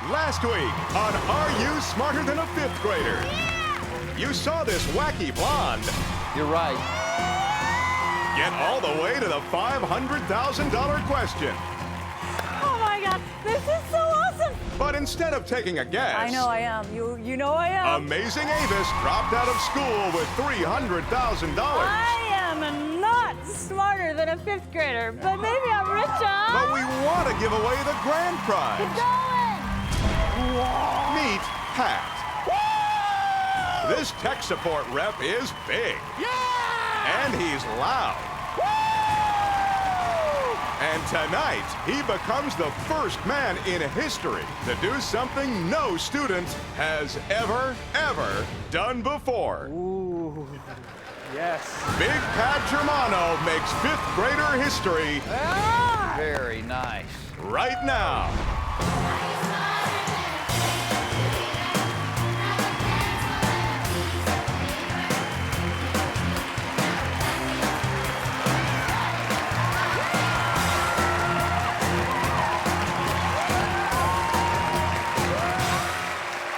Last week on Are You Smarter Than a Fifth Grader? Yeah! You saw this wacky blonde You're right. get all the way to the $500,000 question. Oh my God, this is so awesome! But instead of taking a guess, I know I am. You know I am. Amazing Avis dropped out of school with $300,000. I am not smarter than a fifth grader, but maybe I'm richer. But we want to give away the grand Keep prize. going! Meet Pat. This tech support rep is big. Yeah! And he's loud. And tonight, he becomes the first man in history to do something no student has ever done before. Ooh, yes. Big Pat Germano makes fifth grader history Very nice. right now.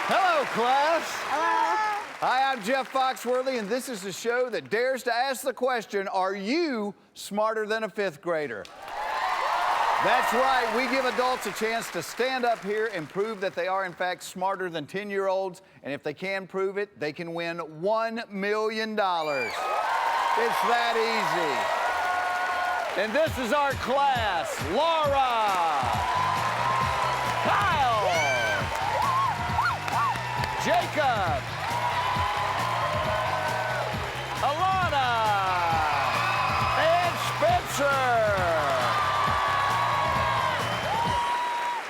Hello, class. Hello. Hi, I'm Jeff Foxworthy, and this is the show that dares to ask the question, are you smarter than a fifth grader? That's right, we give adults a chance to stand up here and prove that they are, in fact, smarter than 10-year-olds, and if they can prove it, they can win $1 million. It's that easy. And this is our class, Laura, Kyle, Jacob, Alana, and Spencer.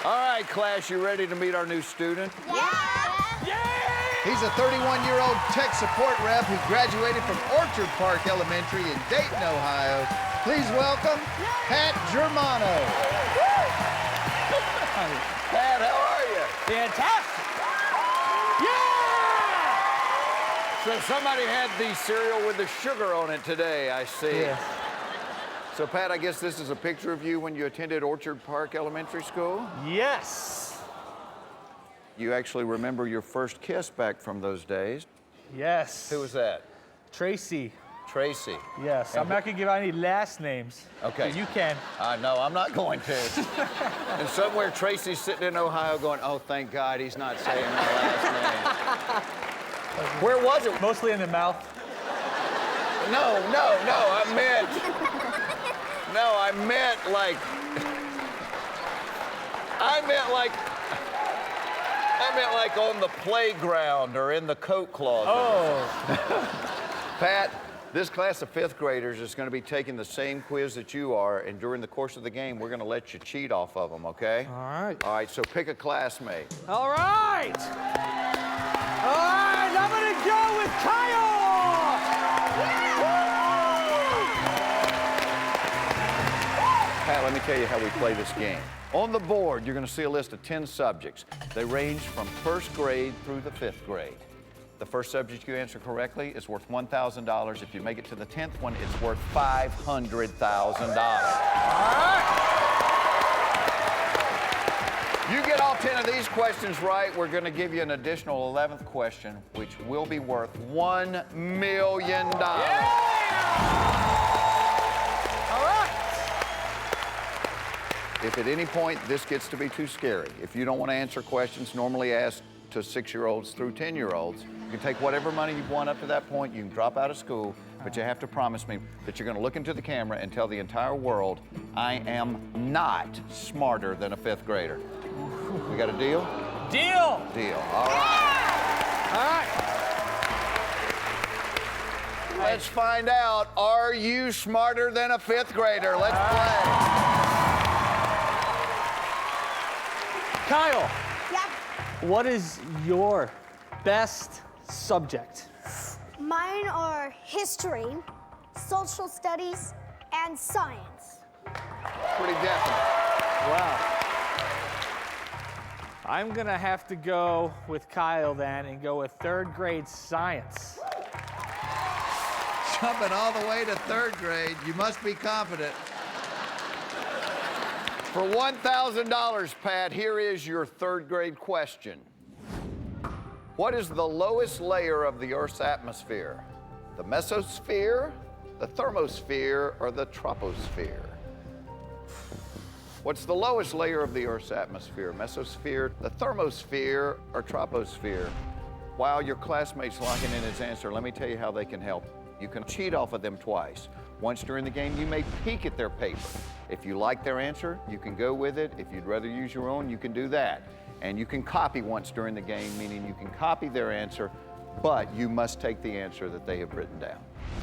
All right, class, you ready to meet our new student? He's a 31-year-old tech support rep who graduated from Orchard Park Elementary in Dayton, Ohio. Please welcome Pat Germano. Pat, how are you? Fantastic. So somebody had the cereal with the sugar on it today, I see. Yes. So, Pat, I guess this is a picture of you when you attended Orchard Park Elementary School? Yes. You actually remember your first kiss back from those days. Yes. Who was that? Tracy. Tracy. Yes. I'm not going to give out any last names. Okay. But you can. No, I'm not going to. And somewhere Tracy's sitting in Ohio going, oh, thank God he's not saying my last name. Where was it? Mostly in the mouth. No, I meant like on the playground or in the coat closet. Oh. Pat, this class of fifth graders is going to be taking the same quiz that you are, and during the course of the game, we're going to let you cheat off of them, okay? All right. All right, so pick a classmate. All right. All right, I'm going to go with Kyle. Pat, let me tell you how we play this game. On the board, you're going to see a list of 10 subjects. They range from first grade through the fifth grade. The first subject you answer correctly is worth $1,000. If you make it to the 10th one, it's worth $500,000. You get all 10 of these questions right, we're going to give you an additional 11th question, which will be worth $1 million. If at any point this gets to be too scary, if you don't want to answer questions normally asked to 6-year-olds through 10-year-olds, you can take whatever money you've won up to that point, you can drop out of school, but you have to promise me that you're going to look into the camera and tell the entire world, I am not smarter than a fifth grader. We got a deal? Deal. Deal. All right. All right. Let's find out, are you smarter than a fifth grader? Let's play. Kyle, Yep. what is your best subject? Mine are history, social studies, and science. Pretty definite. Wow. I'm going to have to go with Kyle then and go with third grade science. Jumping all the way to third grade, you must be confident. For $1,000, Pat, here is your third grade question. What is the lowest layer of the Earth's atmosphere? The mesosphere, the thermosphere, or the troposphere? What's the lowest layer of the Earth's atmosphere? Mesosphere, the thermosphere, or troposphere? While your classmate's locking in his answer, let me tell you how they can help. You can cheat off of them twice. Once during the game, you may peek at their paper. If you like their answer, you can go with it. If you'd rather use your own, you can do that. And you can copy once during the game, meaning you can copy their answer, but you must take the answer that they have written down.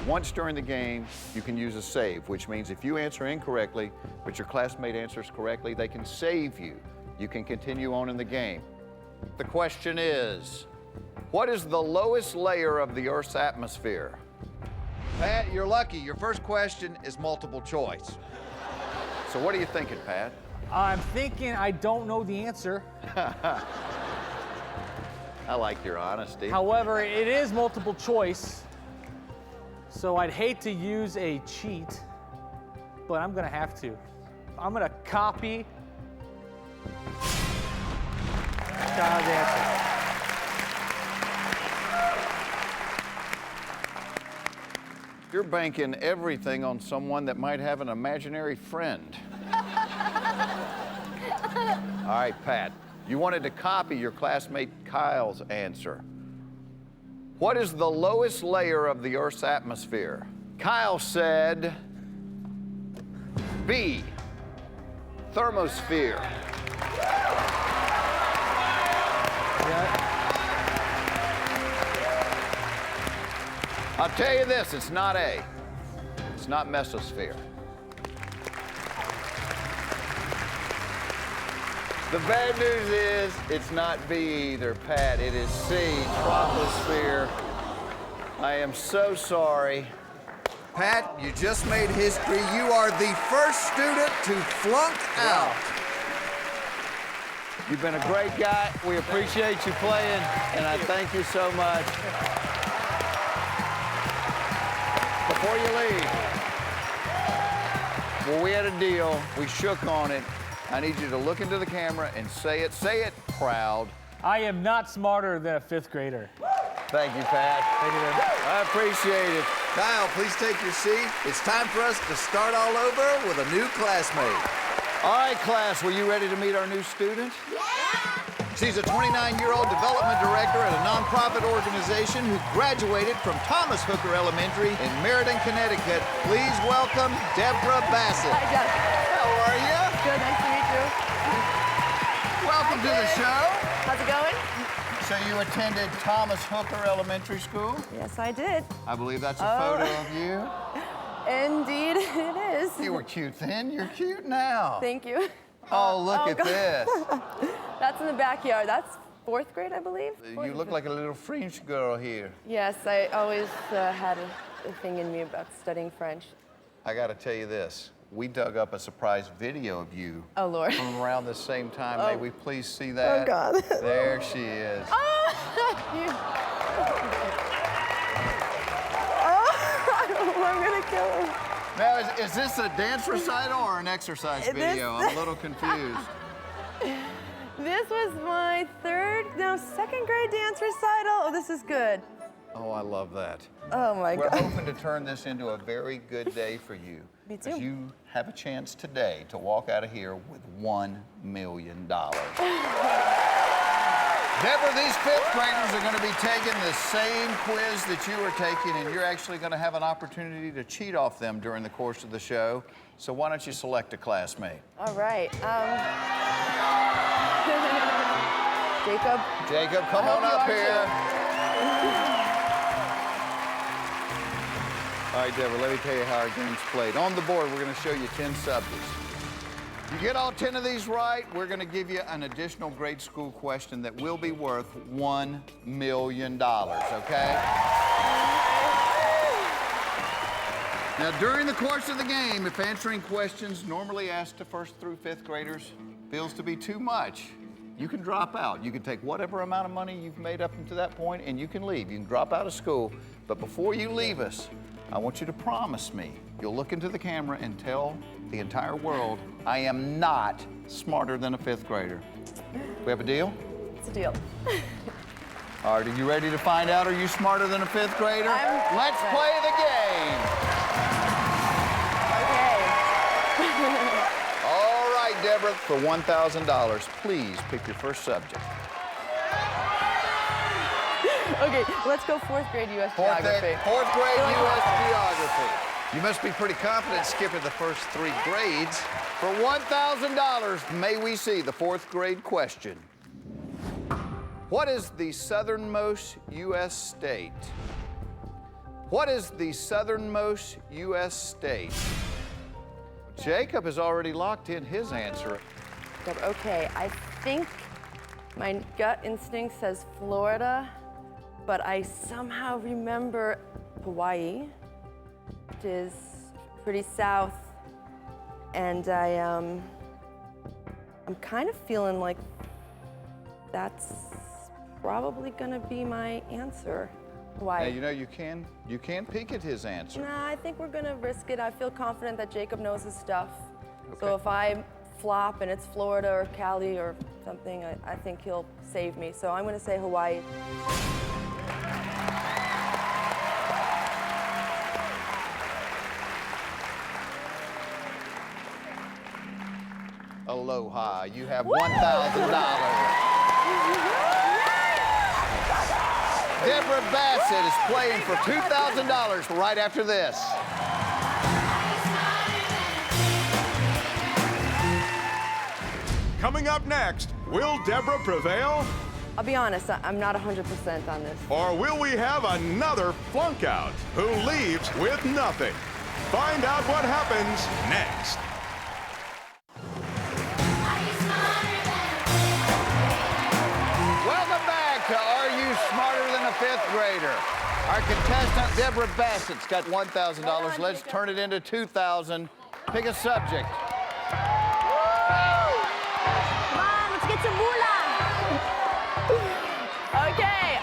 Once during the game, you can use a save, which means if you answer incorrectly, but your classmate answers correctly, they can save you. You can continue on in the game. The question is, what is the lowest layer of the Earth's atmosphere? Pat, you're lucky. Your first question is multiple choice. So what are you thinking, Pat? I'm thinking I don't know the answer. I like your honesty. However, it is multiple choice, so I'd hate to use a cheat, but I'm gonna have to. I'm gonna copy Kyle's answer. You're banking everything on someone that might have an imaginary friend. All right, Pat, you wanted to copy your classmate Kyle's answer. What is the lowest layer of the Earth's atmosphere? Kyle said B, thermosphere. I'll tell you this, it's not A. It's not mesosphere. The bad news is it's not B either, Pat. It is C, troposphere. I am so sorry. Pat, you just made history. You are the first student to flunk out. You've been a great guy. We appreciate you playing, and I thank you so much. Before you leave, well, we had a deal. We shook on it. I need you to look into the camera and say it proud. I am not smarter than a fifth grader. Thank you, Pat. Thank you very much. I appreciate it. Kyle, please take your seat. It's time for us to start all over with a new classmate. All right, class, were you ready to meet our new student? She's a 29-year-old development director at a nonprofit organization who graduated from Thomas Hooker Elementary in Meriden, Connecticut. Please welcome Deborah Basset. Hi, Jeff. How are you? Good, nice to meet you. Welcome to the show. How's it going? So you attended Thomas Hooker Elementary School? Yes, I did. I believe that's a photo of you. Indeed, it is. You were cute then, you're cute now. Thank you. Oh, look at God. this. That's in the backyard. That's fourth grade, I believe. You look like a little French girl here. Yes, I always had a thing in me about studying French. I gotta tell you this. We dug up a surprise video of you Oh, Lord. from around the same time. May we please see Oh, that? God. There she is. I'm gonna kill him. Now, is this a dance recital or an exercise video? I'm a little confused. This was my second grade dance recital. Oh, this is good. Oh, I love that. Oh, my We're God. hoping to turn this into a very good day for you. Me too. Because you have a chance today to walk out of here with $1 million. Deborah, these fifth graders are going to be taking the same quiz that you were taking, and you're actually going to have an opportunity to cheat off them during the course of the show. So why don't you select a classmate? All right. Jacob. Jacob, come on up here. All right, Deborah, let me tell you how our game's played. On the board, we're going to show you 10 subjects. You get all 10 of these right, we're going to give you an additional grade school question that will be worth $1 million, okay? Now, during the course of the game, if answering questions normally asked to first through fifth graders feels to be too much, you can drop out. You can take whatever amount of money you've made up until that point and you can leave. You can drop out of school, but before you leave us, I want you to promise me you'll look into the camera and tell the entire world I am not smarter than a 5th grader. We have a deal? It's a deal. All right, are you ready to find out, are you smarter than a 5th grader? Let's play the game. Okay. All right, Deborah, for $1,000, please pick your first subject. Okay, let's go 4th grade U.S. geography. 4th grade U.S. geography. You must be pretty confident skipping the first 3 grades. For $1,000, may we see the 4th grade question. What is the southernmost U.S. state? What is the southernmost U.S. state? Jacob has already locked in his answer. Okay, I think my gut instinct says Florida, but I somehow remember Hawaii, which is pretty south, and I'm kind of feeling like that's probably gonna be my answer. Hawaii. Now, you know, you can peek at his answer. Nah, I think we're gonna risk it. I feel confident that Jacob knows his stuff. Okay. So if I flop and it's Florida or Cali or something, I think he'll save me. So I'm gonna say Hawaii. Aloha, you have $1,000. Deborah Basset is playing for $2,000 right after this. Coming up next, will Deborah prevail? I'll be honest, I'm not 100% on this. Or will we have another flunk out who leaves with nothing? Find out what happens next. Welcome back to Are You Smarter Than a 5th Grader? Our contestant, Deborah Bassett's got $1,000. Let's turn it into $2,000. Pick a subject. Come on, let's get some moolah. Okay,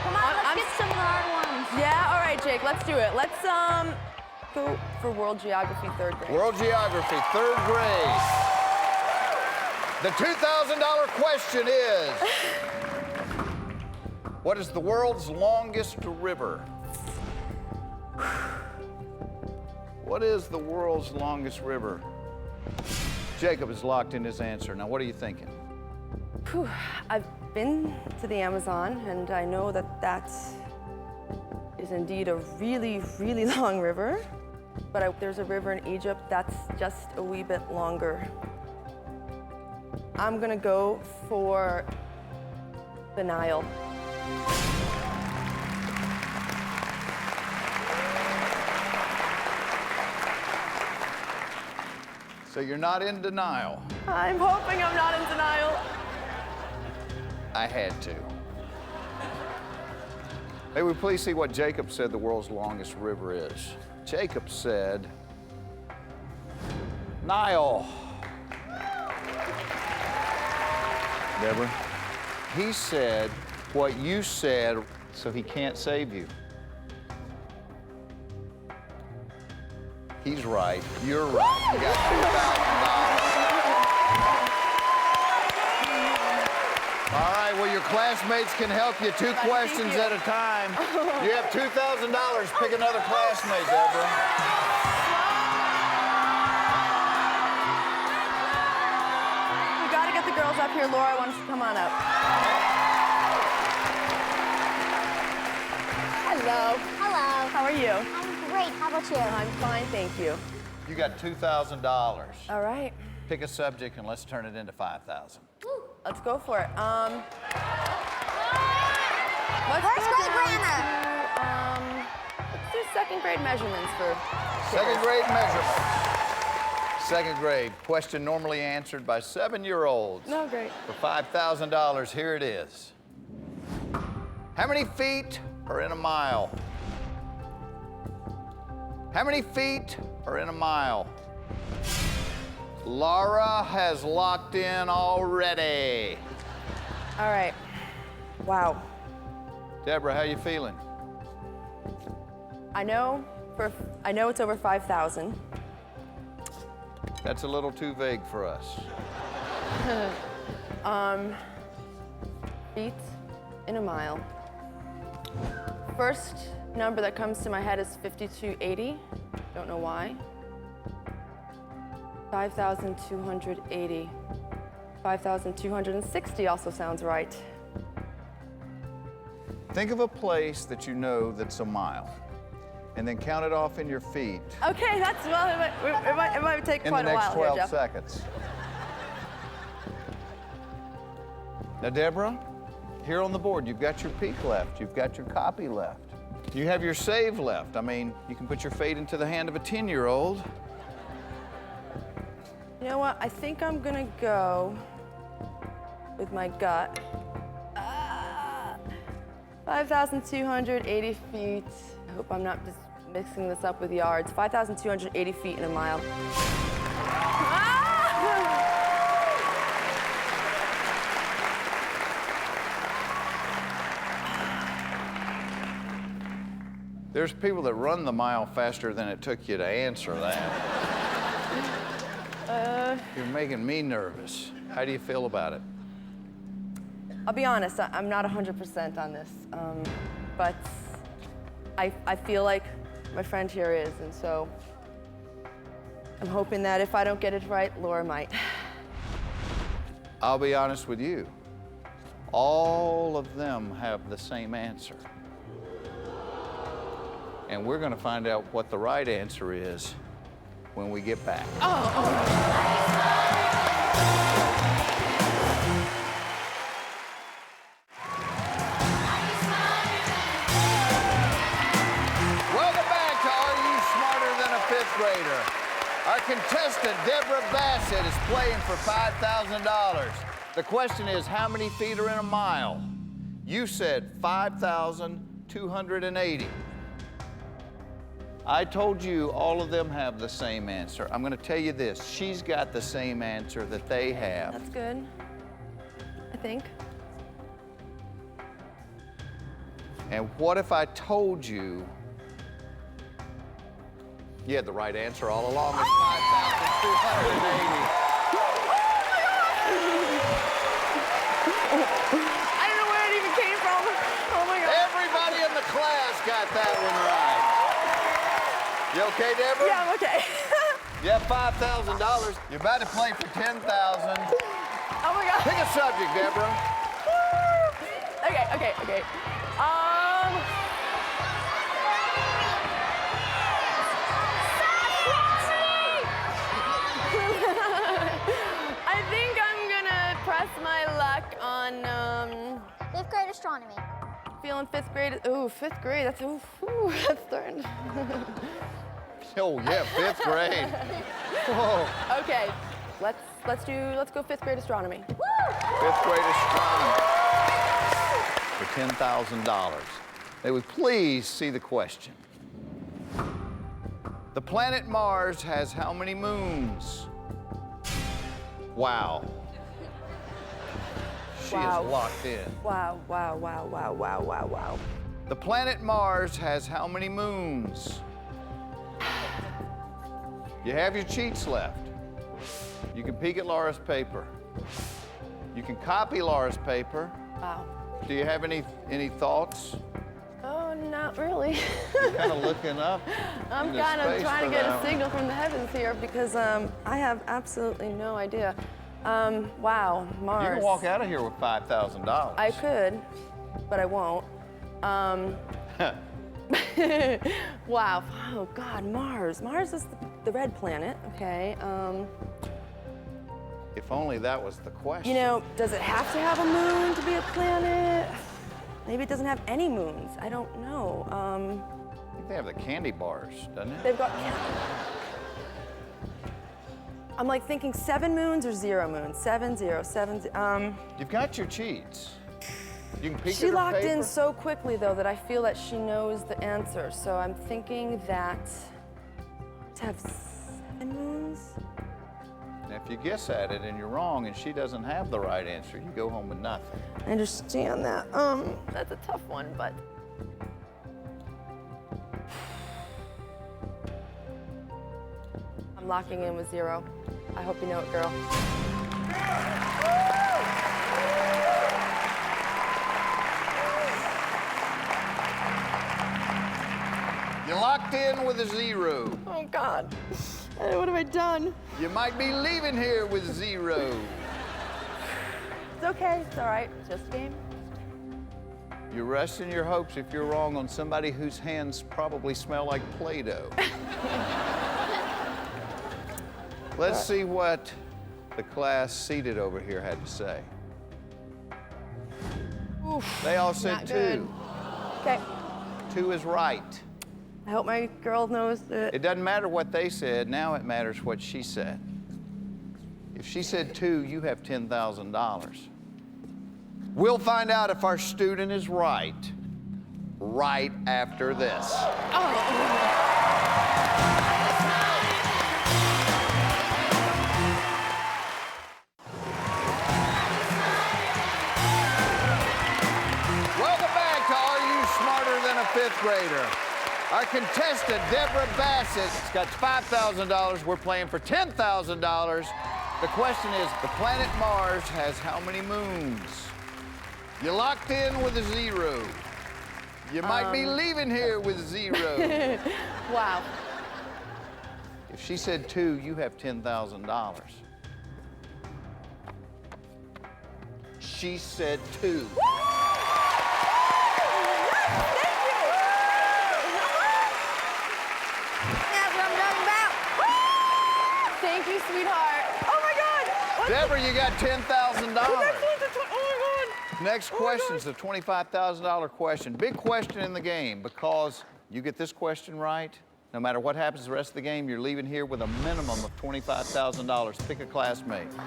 Come on, let's get some hard ones. yeah, all right, Jake, let's do it. Let's go for world geography 3rd grade. World Geography, 3rd grade. The $2,000 question is, what is the world's longest river? What is the world's longest river? Jacob is locked in his answer. Now, what are you thinking? Whew, I've been to the Amazon, and I know that that is indeed a really, really long river. But there's a river in Egypt that's just a wee bit longer. I'm gonna go for the Nile. So you're not in denial. I'm hoping I'm not in denial. I had to. May we please see what Jacob said the world's longest river is? Jacob said, Nile. Deborah, he said what you said, so he can't save you. He's right. You're right. You got $2,000. All right, well, your classmates can help you 2 questions at a time. You have $2,000. Pick another classmate, Deborah. We gotta get the girls up here. Laura wants to come on up. Hello. Hello. How are you? I'm great. How about you? I'm fine, thank you. You got $2,000. All right, Pick a subject and let's turn it into $5,000. let's go for it. First grade grammar. Let's do 2nd grade measurements for kids. 2nd grade measurement. 2nd grade, question normally answered by 7-year-olds. No, great. For $5,000, here it is. How many feet are in a mile? How many feet are in a mile? Laura has locked in already. All right. Wow. Deborah, how you feeling? I know it's over 5,000. That's a little too vague for us. Feet in a mile. First number that comes to my head is 5280. Don't know why. 5,280. 5,260 also sounds right. Think of a place that you know that's a mile, and then count it off in your feet Okay, that's, well, it might take in the quite a next while 12 here, Jeff. seconds. Now, Deborah, here on the board, you've got your peek left, you've got your copy left, you have your save left. I mean, you can put your fate into the hand of a 10-year-old. You know what? I think I'm gonna go with my gut. 5,280 feet. I hope I'm not just mixing this up with yards. 5,280 feet in a mile. There's people that run the mile faster than it took you to answer that. You're making me nervous. How do you feel about it? I'll be honest, I'm not 100% on this, but I feel like my friend here is, and so I'm hoping that if I don't get it right, Laura might. I'll be honest with you. All of them have the same answer. And we're going to find out what the right answer is when we get back. Welcome back to Are You Smarter Than a Fifth Grader? Our contestant, Deborah Basset, is playing for $5,000. The question is, how many feet are in a mile? You said 5,280. I told you all of them have the same answer. I'm going to tell you this. She's got the same answer that they have. That's good, I think. And what if I told you you had the right answer all along? It's 5,280. I don't know where it even came from. Oh my God. Everybody in the class got that one right. You okay, Deborah? Yeah, I'm okay. You have $5,000. You're about to play for $10,000. Oh my God. Pick a subject, Deborah. Okay. I think I'm gonna press my luck on, Fifth grade astronomy. feeling fifth grade. Ooh, fifth grade, that's, ooh, that's starting. Oh, yeah, fifth grade. Whoa. Okay, let's go fifth grade astronomy. Fifth grade astronomy for $10,000. May we please see the question? The planet Mars has how many moons? Wow. She Wow. is locked in. Wow. The planet Mars has how many moons? You have your cheats left. You can peek at Laura's paper. You can copy Laura's paper. Wow. Do you have any thoughts? Oh, not really. You're kind of looking up. I'm into kind of space trying to for get that a one. signal from the heavens here because I have absolutely no idea. Wow, Mars. You can walk out of here with $5,000. I could, but I won't. Wow. Oh God, Mars. Mars is the red planet. Okay. If only that was the question. You know, does it have to have a moon to be a planet? Maybe it doesn't have any moons. I don't know. I think they have the candy bars, doesn't it? They've got. I'm like thinking 7 moons or 0 moons. 7, 0, 7. You've got your cheats. You can peek She at her locked in paper. so quickly though that I feel that she knows the answer. So I'm thinking that to have 7 moons. And if you guess at it and you're wrong and she doesn't have the right answer, you go home with nothing. I understand that. That's a tough one, but I'm locking in with 0. I hope you know it, girl. You locked in with a 0. Oh, God. What have I done? You might be leaving here with 0. It's okay. It's all right. Just a game. You're resting your hopes if you're wrong on somebody whose hands probably smell like Play-Doh. Let's see what the class seated over here had to say. Oof, They all said not 2. good. Okay. 2 is right. I hope my girl knows that. It doesn't matter what they said, now it matters what she said. If she said 2, you have $10,000. We'll find out if our student is right after this. Welcome back to Are You Smarter Than a Fifth Grader? Our contestant, Deborah Basset, has got $5,000. We're playing for $10,000. The question is, the planet Mars has how many moons? You locked in with a 0. You might be leaving here with 0. Wow. If she said 2, you have $10,000. She said 2. Thank you, sweetheart. Oh my God! Deborah, you got $10,000. Oh my God! Next question's the $25,000 question. Big question in the game because you get this question right, no matter what happens the rest of the game, you're leaving here with a minimum of $25,000. Pick a classmate. All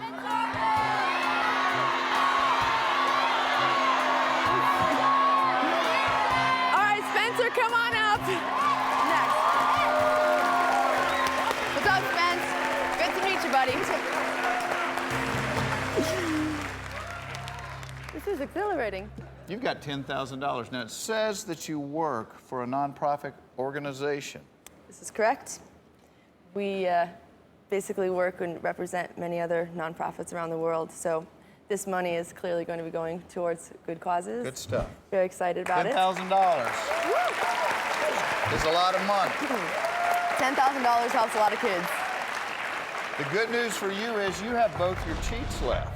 right, Spencer, come on up. Next. What's up, Spence? Good to meet you, buddy. This is exhilarating. You've got $10,000. Now, it says that you work for a nonprofit organization. This is correct. We basically work and represent many other nonprofits around the world. So this money is clearly going to be going towards good causes. Good stuff. Very excited about it. $10,000 is a lot of money. $10,000 helps a lot of kids. The good news for you is you have both your cheats left.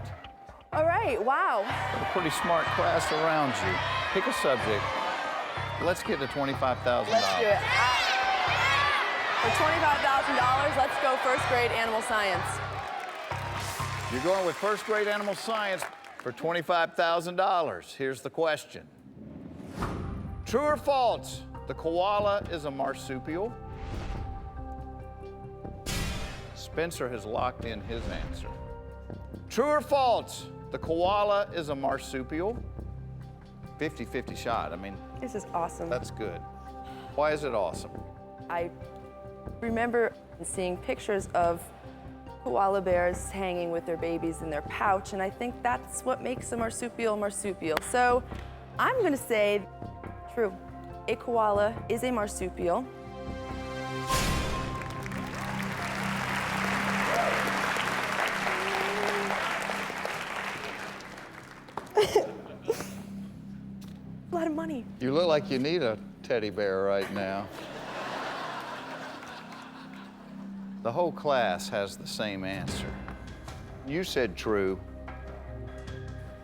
All right, wow. Got a pretty smart class around you. Pick a subject. Let's get to $25,000. Let's do it. For $25,000, let's go first grade animal science. You're going with first grade animal science for $25,000. Here's the question. True or false, the koala is a marsupial? Spencer has locked in his answer. True or false, the koala is a marsupial? 50-50 shot. I mean, This is awesome. that's good. Why is it awesome? I remember seeing pictures of koala bears hanging with their babies in their pouch, and I think that's what makes a marsupial marsupial. So I'm gonna say true. A koala is a marsupial. A lot of money. You look like you need a teddy bear right now. The whole class has the same answer. You said true.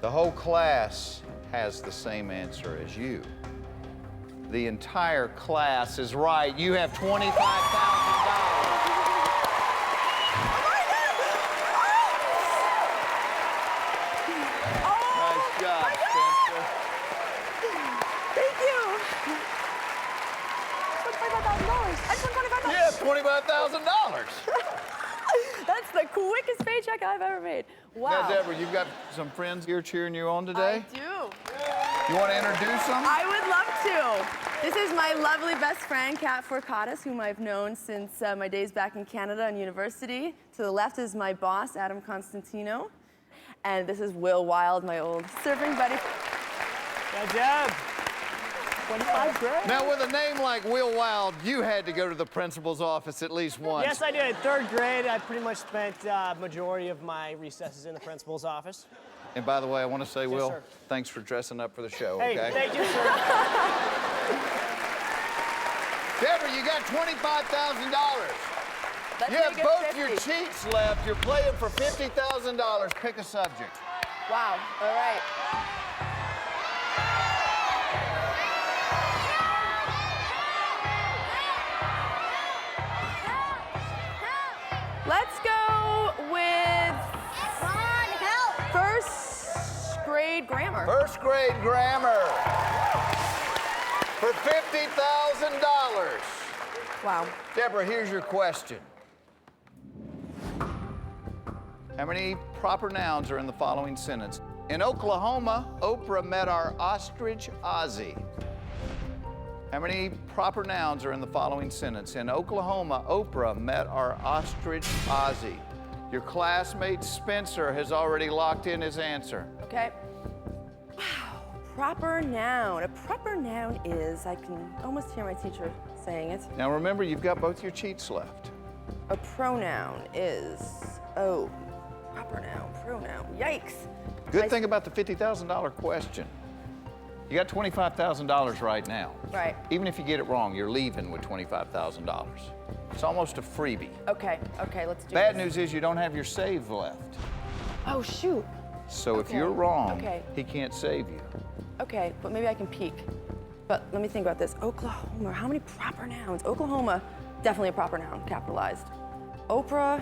The whole class has the same answer as you. The entire class is right. You have $25,000. Nice job, Spencer. Thank you. $25,000. I just won $25,000. Yeah, $25,000. That's the quickest paycheck I've ever made. Wow. Now, Deborah, you've got some friends here cheering you on today. I do. You want to introduce them? I would love to. This is my lovely best friend, Kat Forcatus, whom I've known since my days back in Canada and university. To the left is my boss, Adam Constantino. And this is Will Wild, my old surfing buddy. Yeah, Deb. 25 grand. Now, with a name like Will Wild, you had to go to the principal's office at least once. Yes, I did. In third grade, I pretty much spent majority of my recesses in the principal's office. And by the way, I want to say, Will, sir. thanks for dressing up for the show, Hey, okay? thank you, sir. Deborah, you got $25,000. Let's You have make it both 50. your cheats left. You're playing for $50,000. Pick a subject. Wow, all right. Let's go with first grade grammar. First grade grammar for $50,000. Wow. Deborah, here's your question. How many proper nouns are in the following sentence? In Oklahoma, Oprah met our ostrich Ozzy. How many proper nouns are in the following sentence? In Oklahoma, Oprah met our ostrich Ozzy. Your classmate Spencer has already locked in his answer. Okay. Wow. Proper noun. A proper noun is, I can almost hear my teacher saying it. Now remember, you've got both your cheats left. A pronoun is, oh, proper noun, pronoun. Yikes. Good thing about the $50,000 question. You got $25,000 right now. Right. Even if you get it wrong, you're leaving with $25,000. It's almost a freebie. Okay, let's do Bad this. news is you don't have your save left. Oh, shoot. So if Okay, you're wrong, okay. he can't save you. Okay, but maybe I can peek. But let me think about this. Oklahoma, how many proper nouns? Oklahoma, definitely a proper noun, capitalized. Oprah,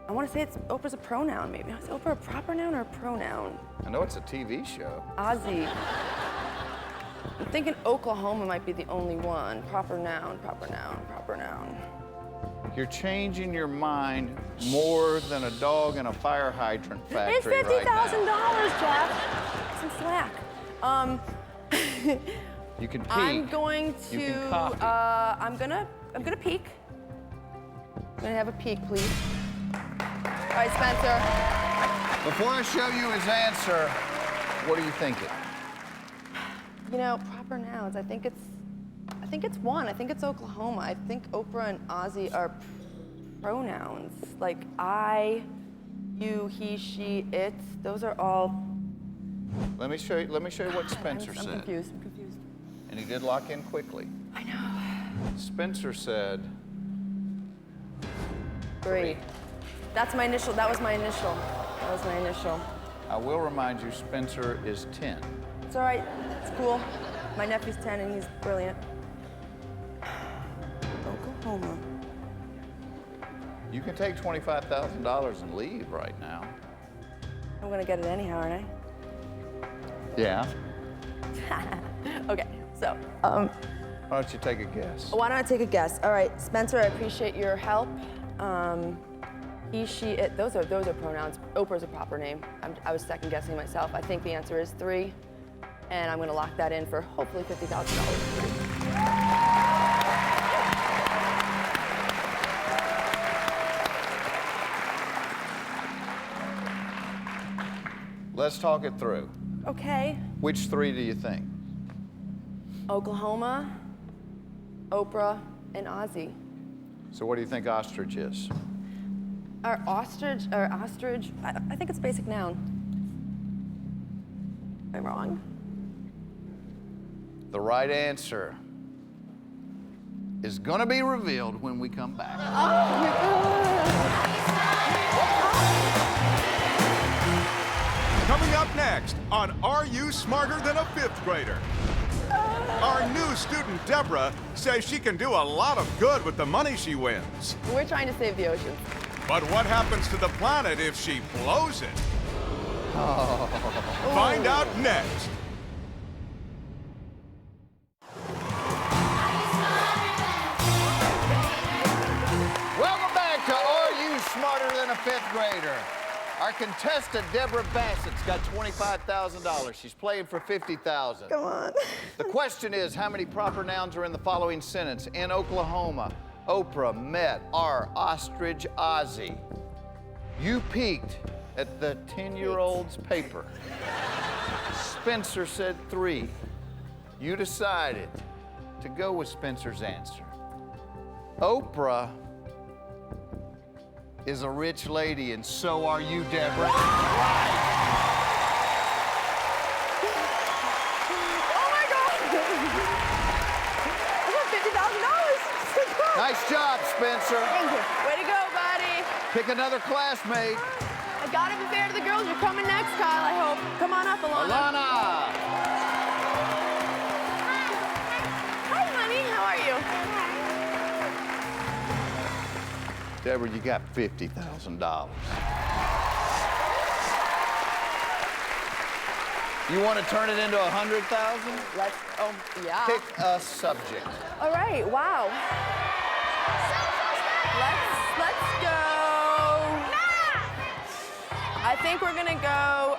I want to say Oprah's a pronoun, maybe. Is Oprah a proper noun or a pronoun? I know it's a TV show. Ozzy. I'm thinking Oklahoma might be the only one. Proper noun, proper noun, proper noun. You're changing your mind more than a dog in a fire hydrant factory It's $50,000, Jeff. Some slack. You can peek. I'm going to. You can copy. I'm gonna peek. I'm gonna have a peek, please. All right, Spencer. Before I show you his answer, what are you thinking? You know, proper nouns. I think it's one. I think it's Oklahoma. I think Oprah and Ozzy are pronouns. Like I, you, he, she, it. Those are all. Let me show you what Spencer I'm said. confused. And he did lock in quickly. I know. Spencer said 3. That's my initial. That was my initial. I will remind you, Spencer is 10. It's all right. It's cool. My nephew's 10 and he's brilliant. Oklahoma. You can take $25,000 and leave right now. I'm gonna get it anyhow, aren't Yeah. I? Okay. So, Why don't you take a guess? why don't I take a guess? All right, Spencer, I appreciate your help. He, she, it. Those are pronouns. Oprah's a proper name. I was second guessing myself. I think the answer is 3, and I'm gonna lock that in for hopefully $50,000. Let's talk it through. Okay. Which 3 do you think? Oklahoma, Oprah, and Ozzy. So what do you think ostrich is? Ostrich, I think it's a basic noun. Am I wrong? The right answer is gonna be revealed when we come back. Oh my God. Coming up next on Are You Smarter Than a Fifth Grader? Our new student, Deborah, says she can do a lot of good with the money she wins. We're trying to save the ocean. But what happens to the planet if she blows it? Find out next. Welcome back to Are You Smarter Than a Fifth Grader? Our contestant, Deborah Bassett's got $25,000. She's playing for $50,000. Come on. The question is, how many proper nouns are in the following sentence? In Oklahoma, Oprah met our ostrich Ozzy. You peeked at the 10-year-old's paper. Spencer said 3. You decided to go with Spencer's answer. Oprah is a rich lady, and so are you, Deborah. Right. Oh my God! I got $50,000. Nice job, Spencer. Thank you. Way to go, buddy. Pick another classmate. I gotta be fair to the girls. You're coming next, Kyle, I hope. Come on up, Alana. Alana. Hi, honey. How are you? Deborah, you got $50,000. You want to turn it into 100,000? Let's, oh, yeah. Pick a subject. All right, wow. Let's go. I think we're gonna go,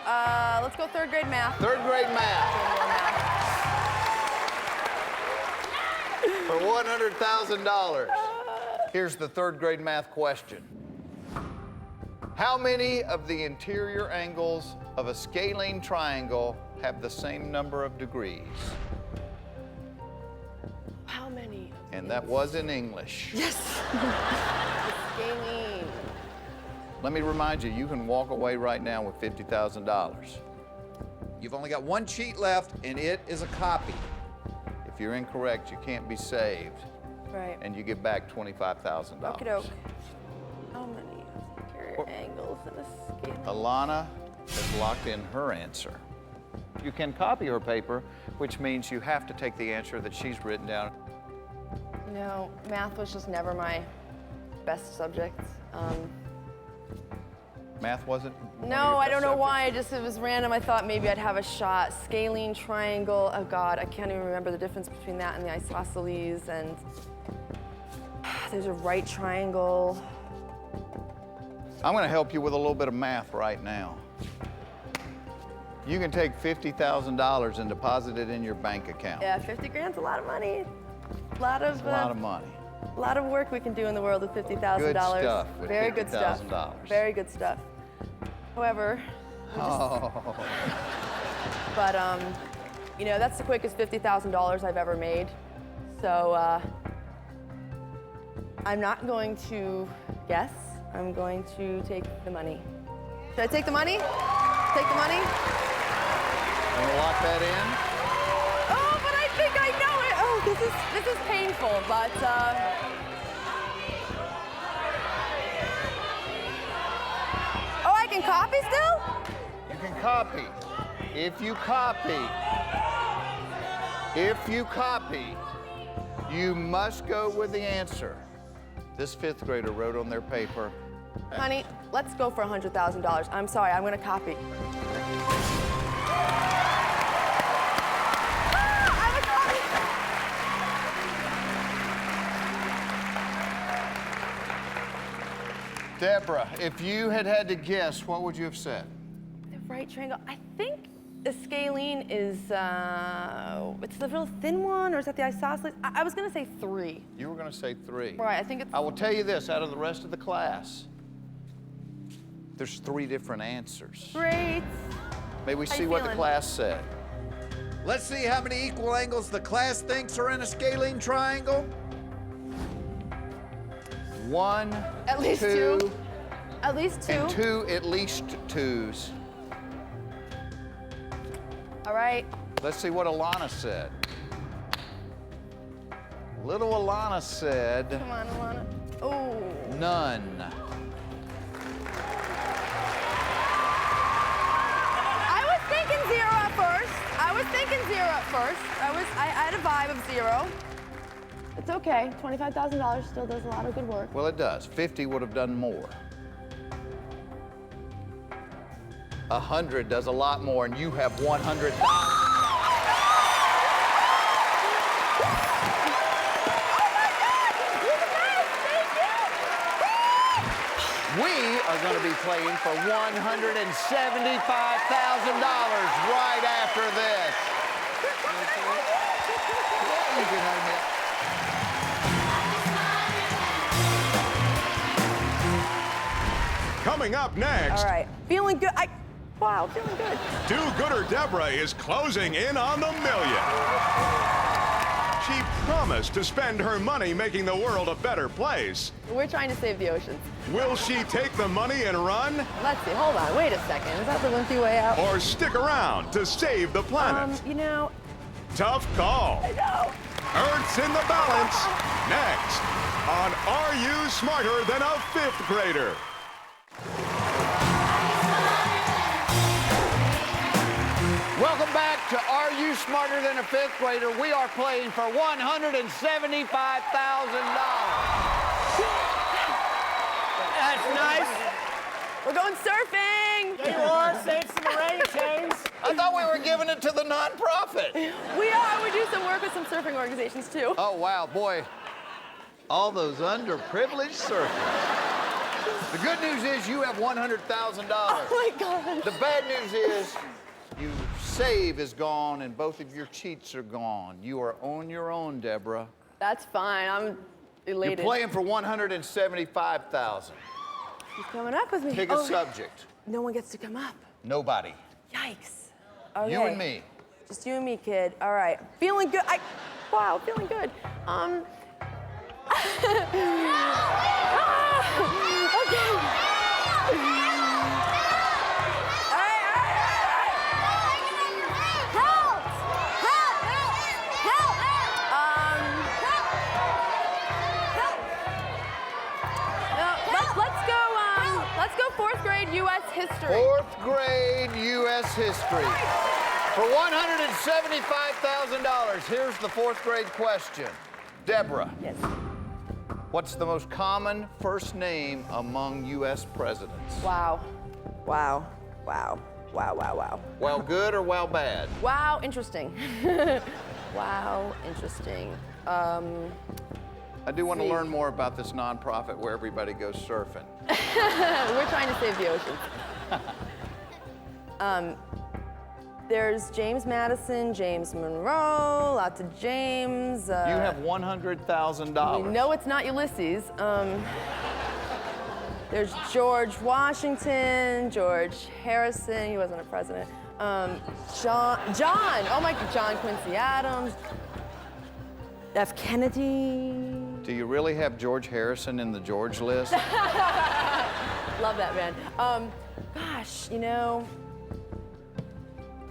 let's go third grade math. Third grade math. For $100,000. Here's the third grade math question. How many of the interior angles of a scalene triangle have the same number of degrees? How many? And that was in English. Yes. Scalene. Let me remind you, you can walk away right now with $50,000. You've only got one cheat left, and it is a copy. If you're incorrect, you can't be saved, Right. and you get back $25,000. Okie doke. How many interior angles in a scale? Alana has locked in her answer. You can copy her paper, which means you have to take the answer that she's written down. You know, math was just never my best subject. Math wasn't one of No, your I best don't know why. subjects? It was random. I thought maybe I'd have a shot. Scalene triangle. Oh God, I can't even remember the difference between that and the isosceles. And there's a right triangle. I'm going to help you with a little bit of math right now. You can take $50,000 and deposit it in your bank account. Yeah, 50 grand's a lot of money. A lot of money. A lot of work we can do in the world with $50,000. Good stuff with Very good stuff. $50,000. Very good stuff. However, but you know, that's the quickest $50,000 I've ever made. So I'm not going to guess. I'm going to take the money. Should I take the money? Take the money? You want to lock that in? Oh, but I think I know it. Oh, this is painful, but oh, I can copy still? You can copy. If you copy, you must go with the answer this fifth grader wrote on their paper. Honey, let's go for $100,000. I'm sorry, I'm gonna copy. Deborah, if you had to guess, what would you have said? The right triangle. I think the scalene is, it's the real thin one, or is that the isosceles? I was gonna say 3. You were going to say 3. Right, I think it's. I will tell you this, out of the rest of the class, there's 3 different answers. Great. May we How see you what the feeling? class said? Let's see how many equal angles the class thinks are in a scalene triangle. 1, At least 2. At least 2. and 2 at least 2s. All right. Let's see what Alana said. Little Alana said Come on, Alana. Oh. none. I was thinking 0 at first. I had a vibe of 0. It's okay. $25,000 still does a lot of good work. Well, it does. 50 would have done more. 100 does a lot more, and you have $100,000. We are going to be playing for $175,000 right after this. You can have it. Coming up next. All right. Feeling good. Wow, feeling good. Do-gooder Deborah is closing in on the million. She promised to spend her money making the world a better place. We're trying to save the oceans. Will she take the money and run? Let's see, hold on, wait a second. Is that the wimpy way out? Or stick around to save the planet? You know... Tough call. I know. Earth's in the balance. Next on Are You Smarter Than a Fifth Grader? Welcome back to Are You Smarter Than a Fifth Grader? We are playing for $175,000. That's nice. We're going surfing. There you are, save some orangutans. I thought we were giving it to the nonprofit. We are. We do some work with some surfing organizations, too. Oh, wow, boy. All those underprivileged surfers. The good news is you have $100,000. Oh, my God. The bad news is your save is gone and both of your cheats are gone. You are on your own, Deborah. That's fine. I'm elated. You're playing for $175,000. He's coming up with me. Pick a subject. No one gets to come up. Nobody. Yikes. Okay. You and me. Just you and me, kid. All right. Feeling good. Wow, feeling good. Okay. Let's go fourth grade U.S. history. Fourth grade U.S. history. For $175,000, here's the fourth grade question. Deborah. Yes. What's the most common first name among U.S. presidents? Wow. Wow. Wow. Wow, wow, wow. Well good or well bad? Wow, interesting. Wow, interesting. I do want to learn more about this nonprofit where everybody goes surfing. We're trying to save the oceans. There's James Madison, James Monroe, lots of James. You have $100,000. We know it's not Ulysses. There's George Washington, George Harrison, he wasn't a president. John, oh my God, John Quincy Adams, F. Kennedy. Do you really have George Harrison in the George list? Love that man. Gosh, you know,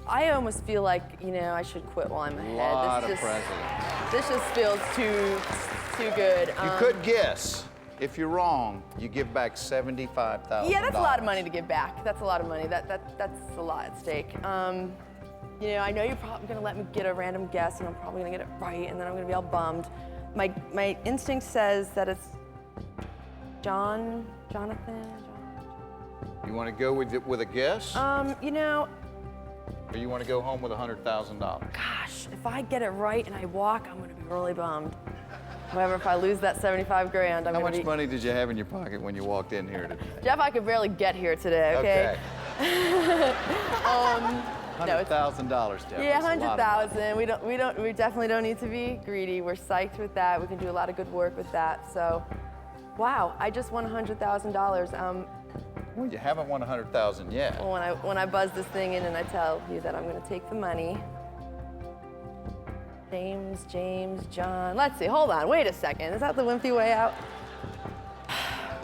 I almost feel like, you know, I should quit while I'm ahead. Lot of presidents. This just feels too good. You could guess. If you're wrong, you give back $75,000. Yeah, that's a lot of money to give back. That's a lot of money. That's a lot at stake. You know, I know you're probably gonna let me get a random guess, and I'm probably gonna get it right, and then I'm gonna be all bummed. My instinct says that it's Jonathan. You want to go with a guess? You know, or you want to go home with $100,000? gosh, if I get it right and I walk, I'm gonna be really bummed. However, if I lose that 75 grand, I'm How gonna much be... money did you have in your pocket when you walked in here today? Jeff, I could barely get here today, okay? $100,000, Deborah. Yeah, 100,000. We definitely don't need to be greedy. We're psyched with that. We can do a lot of good work with that. So, wow, I just won $100,000. Well, you haven't won $100,000 yet. Well, when I buzz this thing in and I tell you that I'm going to take the money. James, John. Let's see. Hold on. Wait a second. Is that the wimpy way out?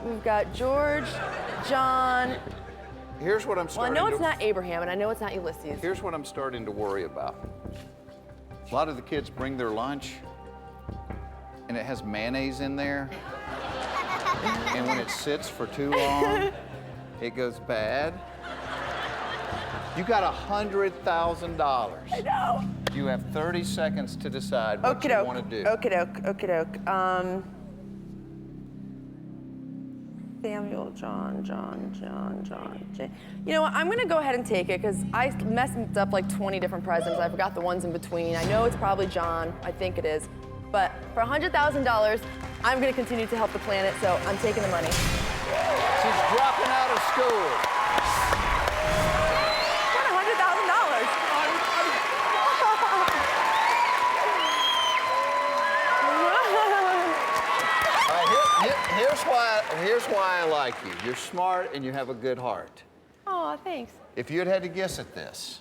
We've got George, John. Here's what I'm starting Well, I know it's not Abraham, and I know it's not Ulysses. Here's what I'm starting to worry about. A lot of the kids bring their lunch, and it has mayonnaise in there. And when it sits for too long, it goes bad. You got $100,000. I know. You have 30 seconds to decide what you want to do. Okey-doke. Samuel, John. You know what? I'm gonna go ahead and take it because I messed up like 20 different presidents. I forgot the ones in between. I know it's probably John. I think it is. But for $100,000, I'm gonna continue to help the planet, so I'm taking the money. She's dropping out of school. What, $100,000? Here's why I like you. You're smart and you have a good heart. Oh, thanks. If you had to guess at this,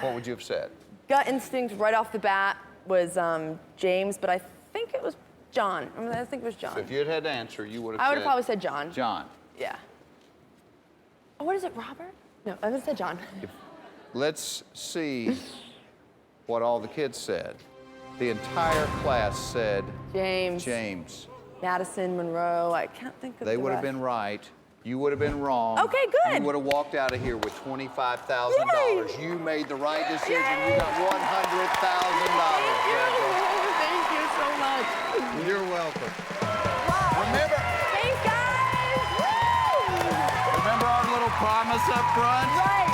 what would you have said? Gut instinct right off the bat was James, but I think it was John. I think it was John. So if you had to answer, you would have said... I would have probably said John. John. Yeah. Oh, what is it, Robert? No, I would have said John. Let's see what all the kids said. The entire class said... James. James. Madison, Monroe, I can't think of They the would have rest. been right. You would have been wrong. Okay, good. You would have walked out of here with $25,000. Yay. You made the right decision. Yay. You got $100,000. Thank you so much. You're welcome. Wow. Remember, Thanks, guys. Woo! remember our little promise up front? Right.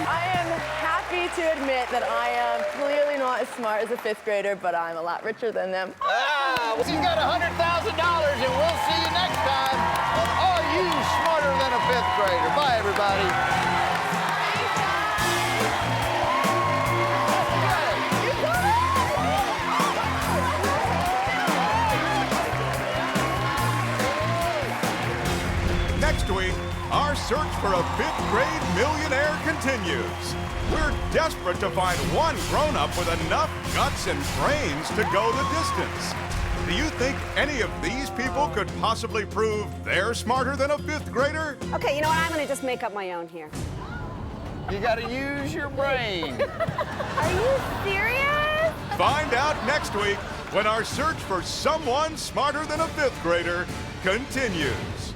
I am happy to admit that I am clearly not as smart as a 5th grader, but I'm a lot richer than them. Well, you got $100,000, and we'll see you next time on Are You Smarter Than a 5th Grader? Bye, everybody. Next week, our search for a 5th grade millionaire continues. We're desperate to find one grown-up with enough guts and brains to go the distance. Do you think any of these people could possibly prove they're smarter than a 5th grader? Okay, you know what? I'm gonna just make up my own here. You got to use your brain. Are you serious? Find out next week when our search for someone smarter than a 5th grader continues.